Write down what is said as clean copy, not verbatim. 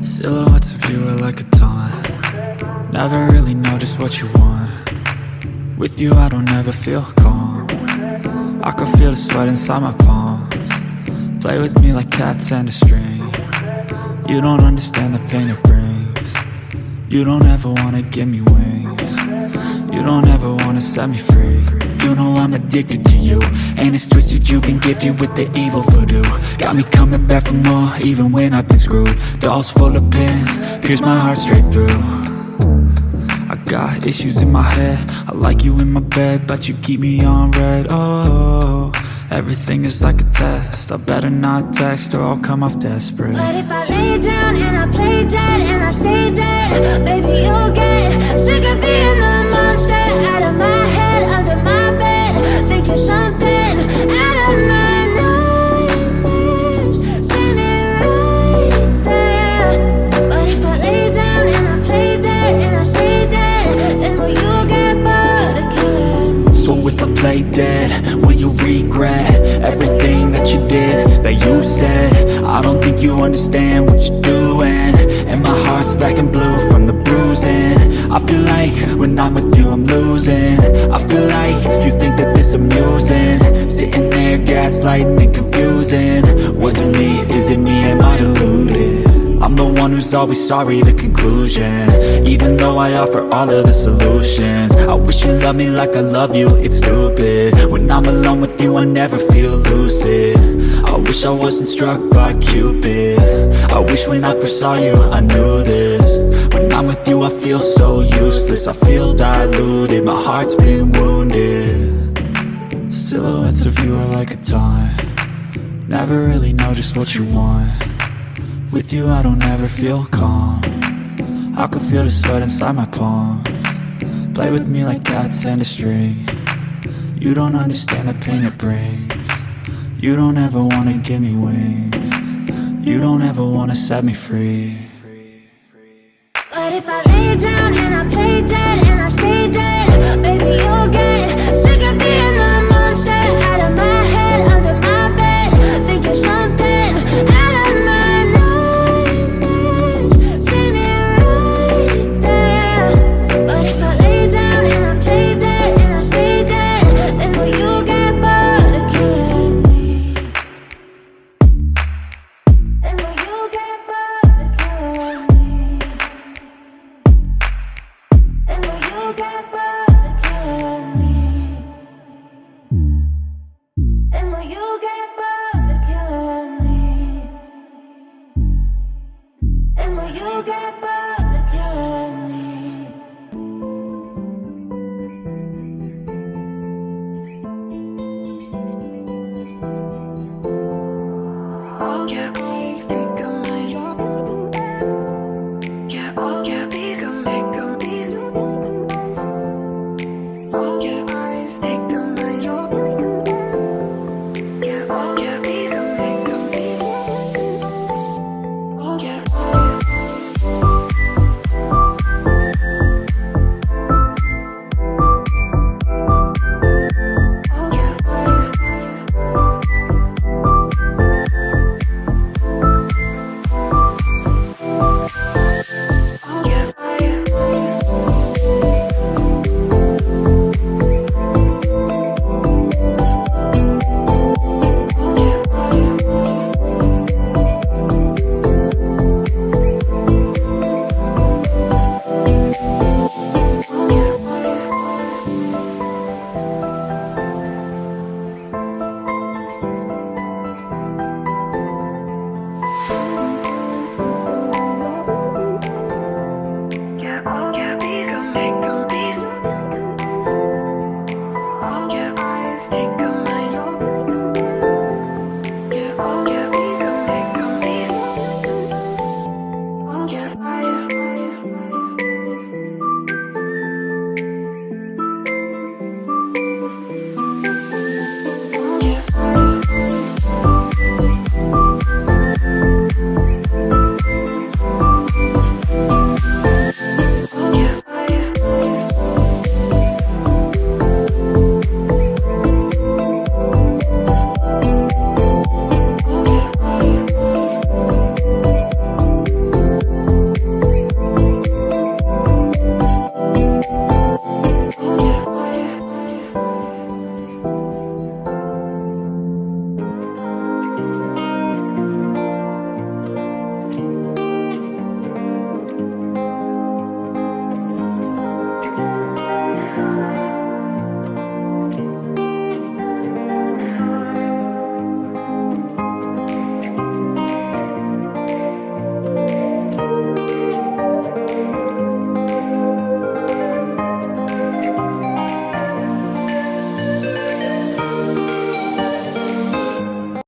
Silhouettes of you are like a taunt. Never really know just what you want. With you I don't ever feel calm. I can feel the sweat inside my palms. Play with me like cats and a string. You don't understand the pain it brings. You don't ever wanna give me wings. You don't ever wanna set me free. You know I'm addicted to you, and it's twisted, you've been gifted with the evil voodoo. Got me coming back for more, even when I've been screwed. Dolls full of pins, pierce my heart straight through. I got issues in my head, I like you in my bed, but you keep me on red. Oh, everything is like a test, I better not text or I'll come off desperate. But if I lay down and I play dead and I stay dead, baby you'll get sick of being the monster out of my head, under my bed. Think you're something out of my nightmares, standing right there. But if I lay down and I play dead and I stay dead, then will you get bored of killing me? So if I play dead, will you regret everything that you did, that you said? I don't think you understand what you're doing, and my heart's black and blue from the bruising. I feel like when I'm with you I'm losing. I feel like you think that this amusing, sitting there gaslighting and confusing. Was it me? Is it me? Am I deluded? I'm the one who's always sorry, the conclusion, even though I offer all of the solutions. I wish you loved me like I love you, it's stupid. When I'm alone with you I never feel lucid. I wish I wasn't struck by Cupid. I wish when I first saw you I knew this. When I'm with you I feel so useless, I feel diluted, my heart's been wounded. Silhouettes of you are like a taunt, never really know just what you want. With you I don't ever feel calm, I can feel the sweat inside my palms. Play with me like cats and a string. You don't understand the pain it brings. You don't ever wanna give me wings. You don't ever wanna set me free. But if I lay down and I play dead and I stay dead, baby you'll get sick of being the monster out of my head, under my bed. Think you're something out of my nightmares, standing right there. But if I lay down and I play dead and I stay dead, then will you get bored of killing me? Then will you get bored of killing me? And will you get bored?